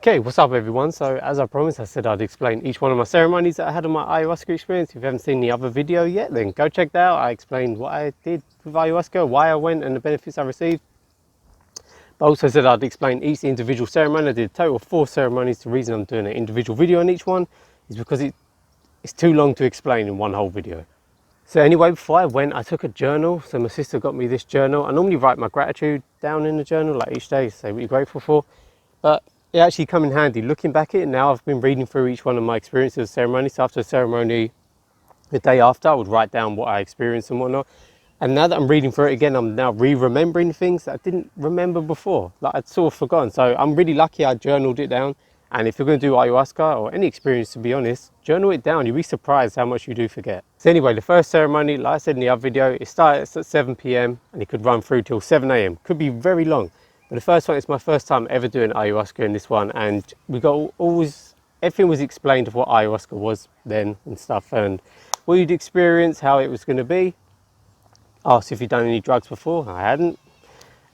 Okay, what's up everyone? So as I promised, I said I'd explain each one of my ceremonies that I had on my ayahuasca experience. If you haven't seen the other video yet, then go check that out. I explained what I did with ayahuasca, why I went and the benefits I received. But I also said I'd explain each individual ceremony. I did a total of 4 ceremonies. The reason I'm doing an individual video on each one is because it's too long to explain in one whole video. So anyway, before I went, I took a journal. So my sister got me this journal. I normally write my gratitude down in the journal, like each day, say what you're grateful for. But it actually come in handy. Looking back at it now, I've been reading through each one of my experiences of ceremonies. So after a ceremony, the day after, I would write down what I experienced and whatnot. And now that I'm reading through it again, I'm now re-remembering things that I didn't remember before, like I'd sort of forgotten. So I'm really lucky I journaled it down. And if you're going to do ayahuasca or any experience, to be honest, journal it down. You'll be surprised how much you do forget. So anyway, the first ceremony, like I said in the other video, it starts at 7 p.m. and it could run through till 7 a.m. Could be very long. But the first one, it's my first time ever doing ayahuasca in this one. And we got everything was explained of what ayahuasca was then and stuff. And what you'd experience, how it was going to be. Asked if you'd done any drugs before. I hadn't.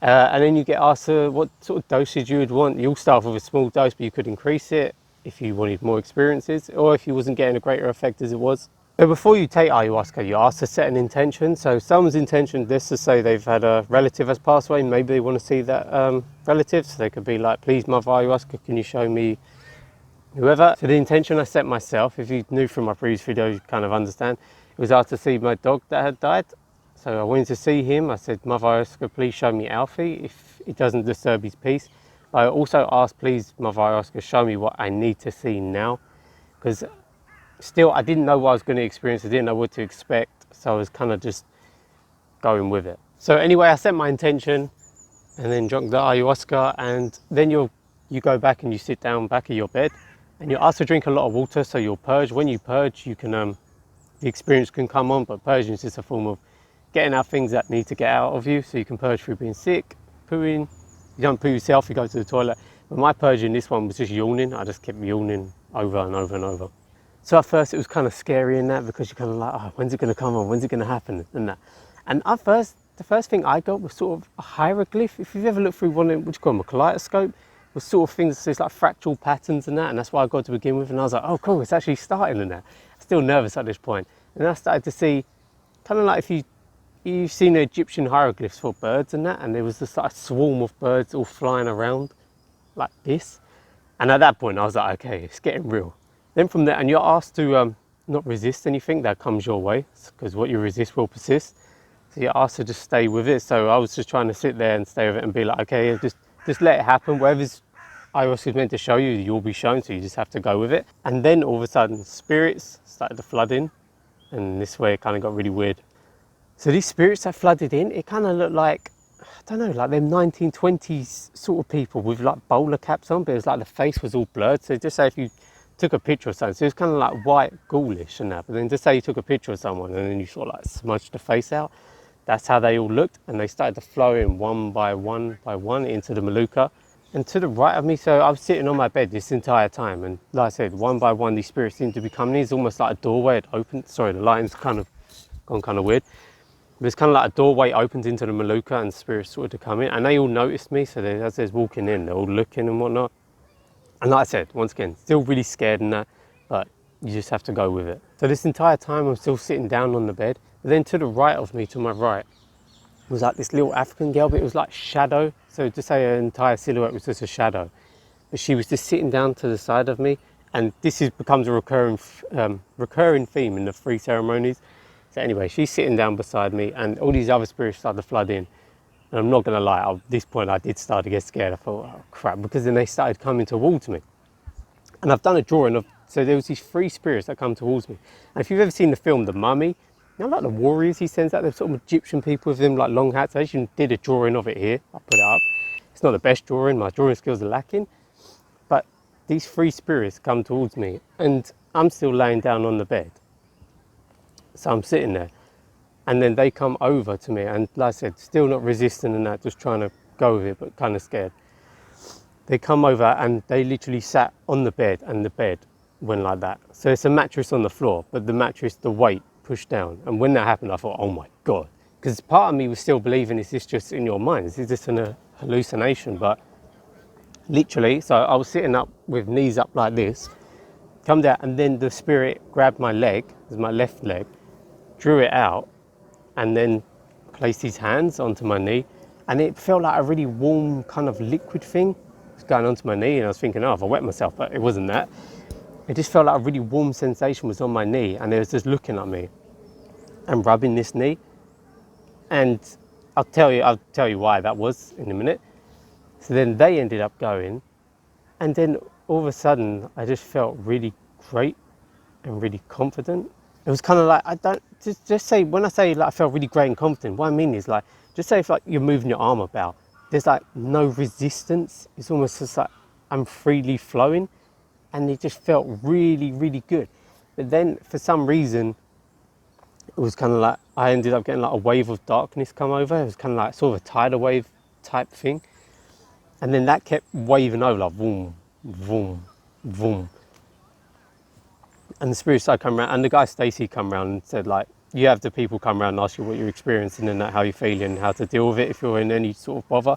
And then you get asked what sort of dosage you would want. You'll start off with a small dose, but you could increase it if you wanted more experiences or if you wasn't getting a greater effect as it was. So before you take ayahuasca, you're asked to set an intention. So someone's intention, let's just say they've had a relative has passed away, maybe they want to see that relative. So they could be like, please, Mother Ayahuasca, can you show me whoever? So the intention I set myself, if you knew from my previous video, you kind of understand, it was asked to see my dog that had died. So I wanted to see him. I said, Mother Ayahuasca, please show me Alfie if it doesn't disturb his peace. But I also asked, please, Mother Ayahuasca, show me what I need to see now. Because still, I didn't know what I was going to experience. I didn't know what to expect. So I was kind of just going with it. So anyway, I set my intention and then drank the ayahuasca. And then you go back and you sit down back of your bed. And you're asked to drink a lot of water. So you'll purge. When you purge, you can the experience can come on. But purging is just a form of getting out things that need to get out of you. So you can purge through being sick, pooing. You don't poo yourself, you go to the toilet. But my purging, this one was just yawning. I just kept yawning over and over and over. So at first it was kind of scary in that because you're kind of like, oh, when's it going to come on? When's it going to happen? And that. And at first, the first thing I got was sort of a hieroglyph. If you've ever looked through one of them, what you call them, a kaleidoscope, was sort of things, so it's like fractal patterns and that. And that's what I got to begin with. And I was like, oh, cool, it's actually starting in that. I'm still nervous at this point. And then I started to see, kind of like if you've seen the Egyptian hieroglyphs for birds and that, and there was this like swarm of birds all flying around like this. And at that point I was like, okay, it's getting real. Then from there, and you're asked to not resist anything that comes your way, because what you resist will persist. So you're asked to just stay with it. So I was just trying to sit there and stay with it and be like, okay, just let it happen. Whatever's ayahuasca is meant to show you, you'll be shown, so you just have to go with it. And then all of a sudden spirits started to flood in, and this way it kind of got really weird. So these spirits that flooded in, it kind of looked like, I don't know, like them 1920s sort of people with like bowler caps on, but it was like the face was all blurred. So just say if you took a picture of someone, so it was kind of like white, ghoulish and that, but then just say you took a picture of someone and then you sort of like smudged the face out. That's how they all looked, and they started to flow in one by one into the Maluka. And to the right of me, so I was sitting on my bed this entire time, and like I said, one by one these spirits seemed to be coming in. It's almost like a doorway, it opened. Sorry, the lighting's kind of gone kind of weird. But it's kind of like a doorway opens into the Maluka and spirits started to come in. And they all noticed me, so as they're walking in, they're all looking and whatnot. And like I said, once again, still really scared and that, but you just have to go with it. So this entire time I'm still sitting down on the bed. But then to the right of me, to my right, was like this little African girl, but it was like shadow. So to say her entire silhouette was just a shadow. But she was just sitting down to the side of me. And this becomes a recurring theme in the 3 ceremonies. So anyway, she's sitting down beside me and all these other spirits started to flood in. And I'm not going to lie, at this point I did start to get scared. I thought, oh crap, because then they started coming towards me. And I've done a drawing of, so there was these 3 spirits that come towards me. And if you've ever seen the film The Mummy, you know, like the warriors he sends out, they're sort of Egyptian people with them like long hats. I actually did a drawing of it here. I put it up. It's not the best drawing, my drawing skills are lacking. But these 3 spirits come towards me and I'm still laying down on the bed. So I'm sitting there and then they come over to me and like I said, still not resisting and that, just trying to go with it, but kind of scared. They come over and they literally sat on the bed and the bed went like that. So it's a mattress on the floor, but the mattress, the weight pushed down. And when that happened, I thought, oh my God. Because part of me was still believing, is this just in your mind? Is this just a hallucination? But Literally, so I was sitting up with knees up like this, come down, and then the spirit grabbed my leg, it was my left leg, drew it out, and then placed his hands onto my knee, and it felt like a really warm kind of liquid thing was going onto my knee, and I was thinking, oh, if I wet myself, but it wasn't that. It just felt like a really warm sensation was on my knee, and it was just looking at me and rubbing this knee. And I'll tell you why that was in a minute. So then they ended up going, and then all of a sudden I just felt really great and really confident. It was kind of like, I don't just say, when I say like I felt really great and confident, what I mean is like, just say if like you're moving your arm about, there's like no resistance. It's almost just like I'm freely flowing, and it just felt really, really good. But then for some reason, it was kind of like I ended up getting like a wave of darkness come over. It was kind of like sort of a tidal wave type thing. And then that kept waving over, like boom, boom, boom. And the spirit started coming around, and the guy Stacey come around and said, like, you have the people come around and ask you what you're experiencing and how you're feeling, how to deal with it if you're in any sort of bother.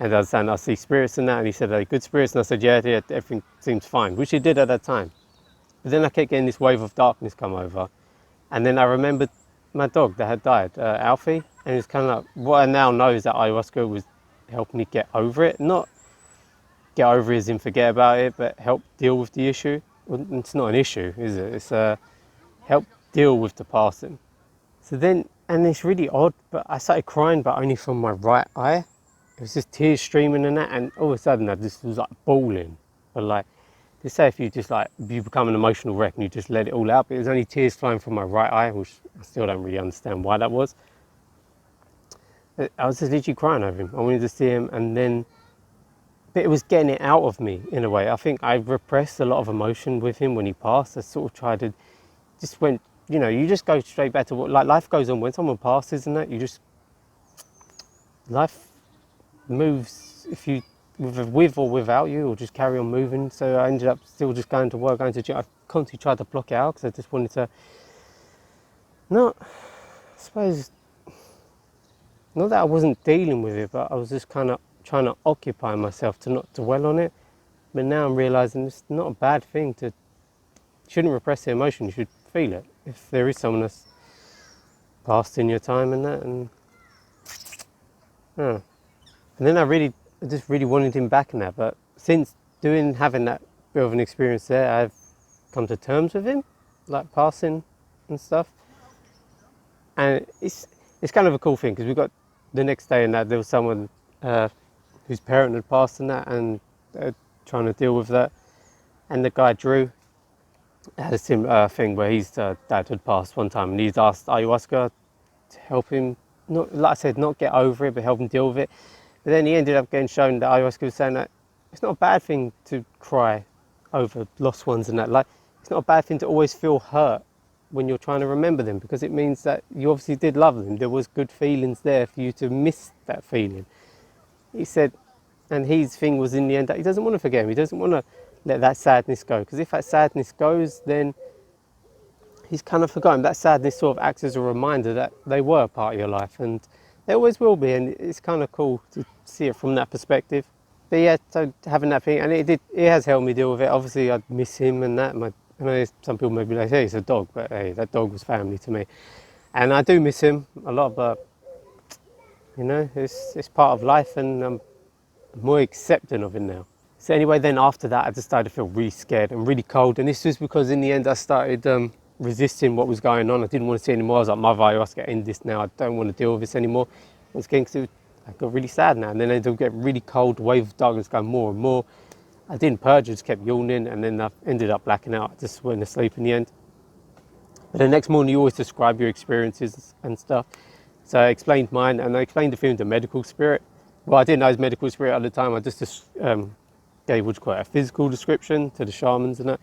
And I was saying, I see spirits and that, and he said, are they good spirits? And I said, yeah, everything seems fine, which it did at that time. But then I kept getting this wave of darkness come over, and then I remembered my dog that had died, Alfie, and it's kind of like, what I now know is that ayahuasca was helping me get over it, not get over it as in forget about it, but help deal with the issue. Well, it's not an issue, is it? It's help deal with the passing. So then, and it's really odd, but I started crying, but only from my right eye. It was just tears streaming and that, and all of a sudden I just was like bawling. But like, just say if you just like, you become an emotional wreck and you just let it all out, but it was only tears flowing from my right eye, which I still don't really understand why that was. But I was just literally crying over him. I wanted to see him, and then, but it was getting it out of me in a way. I think I repressed a lot of emotion with him when he passed. I sort of tried to, just went, you know, you just go straight back to what, like life goes on. When someone passes and that, you just, life moves if you, with or without you, or just carry on moving. So I ended up still just going to work, going to gym. I constantly tried to block it out because I just wanted to, not, I suppose, not that I wasn't dealing with it, but I was just kind of trying to occupy myself to not dwell on it. But now I'm realizing it's not a bad thing to, you shouldn't repress the emotion, you should feel it. If there is someone that's passed in your time and that, and then I just really wanted him back in that. But since having that bit of an experience there, I've come to terms with him, like passing and stuff. And it's kind of a cool thing, because we got the next day and that there was someone whose parent had passed and that, and trying to deal with that. And the guy Drew had a similar thing where his dad had passed one time, and he'd asked ayahuasca to help him, not, like I said, not get over it, but help him deal with it. But then he ended up getting shown that ayahuasca was saying that it's not a bad thing to cry over lost ones and that. Like, it's not a bad thing to always feel hurt when you're trying to remember them, because it means that you obviously did love them. There was good feelings there for you to miss that feeling. He said, and his thing was in the end that he doesn't want to forget him. He doesn't want to let that sadness go, because if that sadness goes, then he's kind of forgotten. That sadness sort of acts as a reminder that they were part of your life, and they always will be, and it's kind of cool to see it from that perspective. But yeah, so having that thing, and it has helped me deal with it. Obviously I'd miss him and that. I know some people maybe like, hey, it's a dog, but hey, that dog was family to me. And I do miss him a lot, but you know, it's part of life, and I'm more accepting of it now. So anyway, then after that, I just started to feel really scared and really cold. And this was because in the end, I started resisting what was going on. I didn't want to see anymore. I was like, my ayahuasca, end this now. I don't want to deal with this anymore. Once again, because I got really sad now. And then I ended up getting really cold, wave of darkness going more and more. I didn't purge, I just kept yawning, and then I ended up blacking out. I just went to sleep in the end. But the next morning, you always describe your experiences and stuff. So I explained mine, and I explained the feeling to medical spirit. Well, I didn't know it was medical spirit at the time. I just gave what's called a physical description to the shamans and that.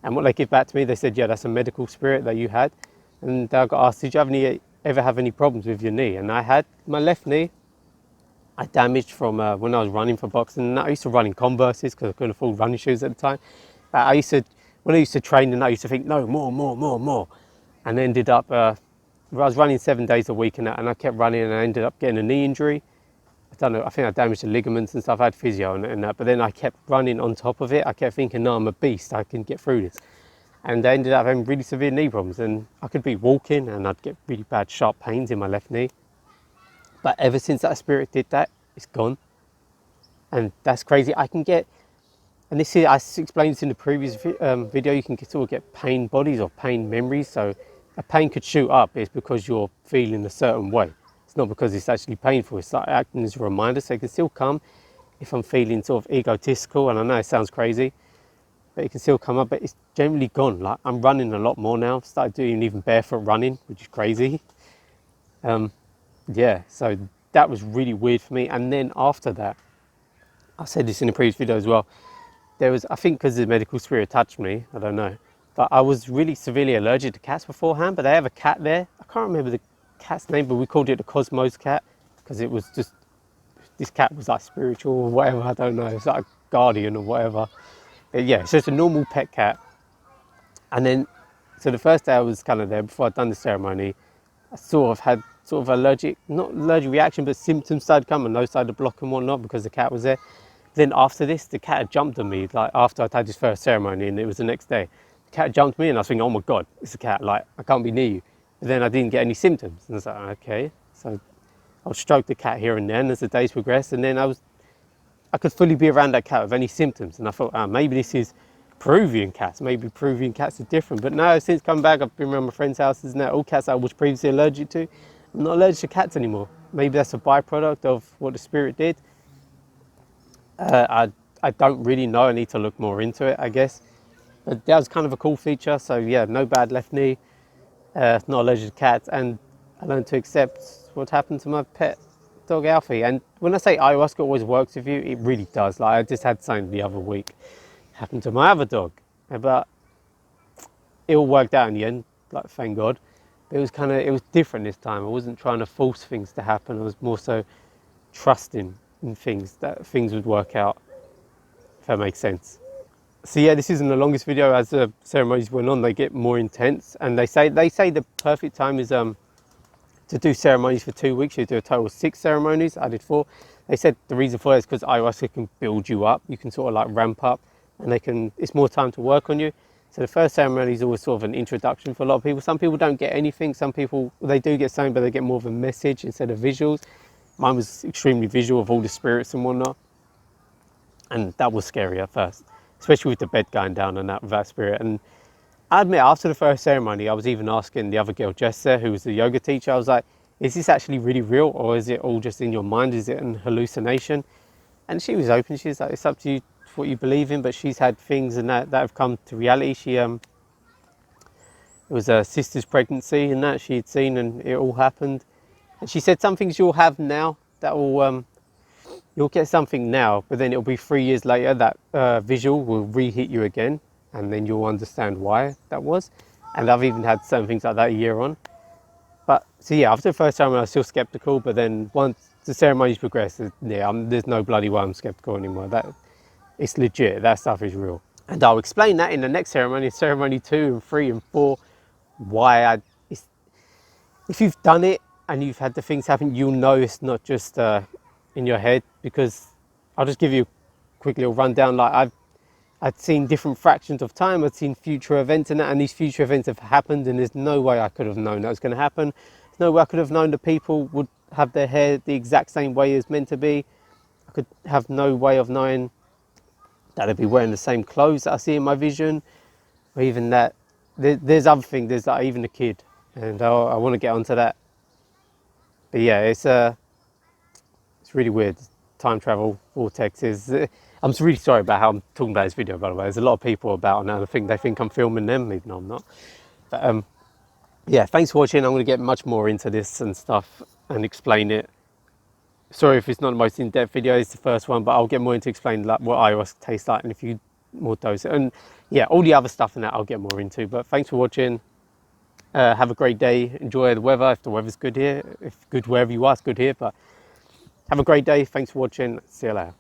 And what they give back to me, they said, yeah, that's a medical spirit that you had. And I got asked, did you ever have any problems with your knee? And I had my left knee. I damaged from when I was running for boxing. And I used to run in Converses because I couldn't afford running shoes at the time. But when I used to train, and I used to think, no, more. And ended up, I was running 7 days a week and that, and I kept running, and I ended up getting a knee injury. I done it. I think I damaged the ligaments and stuff. I had physio and that, but then I kept running on top of it. I kept thinking, no, I'm a beast, I can get through this. And I ended up having really severe knee problems, and I could be walking and I'd get really bad sharp pains in my left knee. But ever since that spirit did that, it's gone. And that's crazy. I can get, and this is, I explained this in the previous video, you can sort of get pain bodies or pain memories. So a pain could shoot up, it's because you're feeling a certain way. It's not because it's actually painful, it's like acting as a reminder. So it can still come if I'm feeling sort of egotistical, and I know it sounds crazy, but it can still come up, but it's generally gone. Like, I'm running a lot more now. I've started doing even barefoot running, which is crazy. Yeah, so that was really weird for me. And then after that, I said this in the previous video as well, there was, I think because the medical spirit touched me, I don't know, but I was really severely allergic to cats beforehand. But they have a cat there, I can't remember the cat's name, but we called it the Cosmos cat, because it was just, this cat was like spiritual or whatever, I don't know, it's like a guardian or whatever. But yeah, it's just a normal pet cat. And then, so the first day I was kind of there, before I'd done the ceremony, I sort of had sort of allergic, not allergic reaction, but symptoms started coming. Those started to block and whatnot because the cat was there. Then after this, the cat had jumped on me, like after I'd had this first ceremony, and it was the next day. The cat jumped me and I was thinking, oh my God, it's a cat, like I can't be near you. But then I didn't get any symptoms. And I was like, okay. So I'll stroke the cat here and then as the days progressed, and then I could fully be around that cat with any symptoms. And I thought, maybe this is Peruvian cats. Maybe Peruvian cats are different. But now, since coming back, I've been around my friends' houses now. All cats I was previously allergic to, I'm not allergic to cats anymore. Maybe that's a byproduct of what the spirit did. I don't really know. I need to look more into it, I guess. But that was kind of a cool feature. So yeah, no bad left knee. Not allergic to cats. And I learned to accept what happened to my pet dog Alfie. And when I say ayahuasca always works with you, it really does. Like, I just had something the other week happened to my other dog, but it all worked out in the end, like, thank God. But it was different this time. I wasn't trying to force things to happen. I was more so trusting in things, that things would work out, if that makes sense. So yeah, this isn't the longest video. As the ceremonies went on, they get more intense, and they say the perfect time is to do ceremonies for 2 weeks. You do a total of 6 ceremonies. I did 4. They said the reason for it is because ayahuasca can build you up. You can sort of like ramp up, and it's more time to work on you. So the first ceremony is always sort of an introduction for a lot of people. Some people don't get anything. Some people, they do get something, but they get more of a message instead of visuals. Mine was extremely visual of all the spirits and whatnot. And that was scary at first, especially with the bed going down and that, with that spirit. And I admit, after the first ceremony, I was even asking the other girl, Jess there, who was the yoga teacher, I was like, is this actually really real, or is it all just in your mind? Is it an hallucination? And she was open. She's like, it's up to you what you believe in, but she's had things and that have come to reality. It was her sister's pregnancy and that she had seen, and it all happened. And she said some things you'll have now that will, you'll get something now, but then it'll be 3 years later that visual will re-hit you again. And then you'll understand why that was. And I've even had certain things like that a year on. But so yeah, after the first time I was still skeptical, but then once the ceremonies progressed, yeah, there's no bloody way I'm skeptical anymore. It's legit, that stuff is real. And I'll explain that in the next ceremony, ceremony 2 and 3 and 4, why if you've done it and you've had the things happen, you'll know it's not just in your head. Because I'll just give you a quick little rundown. Like, I'd seen different fractions of time, I'd seen future events and that, and these future events have happened, and there's no way I could have known that was going to happen. There's no way I could have known that people would have their hair the exact same way as meant to be. I could have no way of knowing that they'd be wearing the same clothes that I see in my vision, or even that there's other things, there's like even a kid, and I want to get onto that. But yeah, it's really weird. Time travel, vortexes. I'm really sorry about how I'm talking about this video, by the way. There's a lot of people about now, they think I'm filming them, even though I'm not. But yeah, thanks for watching. I'm going to get much more into this and stuff and explain it. Sorry if it's not the most in-depth video, it's the first one, but I'll get more into explaining like what ayahuasca tastes like and a few more doses. And yeah, all the other stuff and that I'll get more into. But thanks for watching. Have a great day. Enjoy the weather, if the weather's good here. If good wherever you are, it's good here. But have a great day. Thanks for watching. See you later.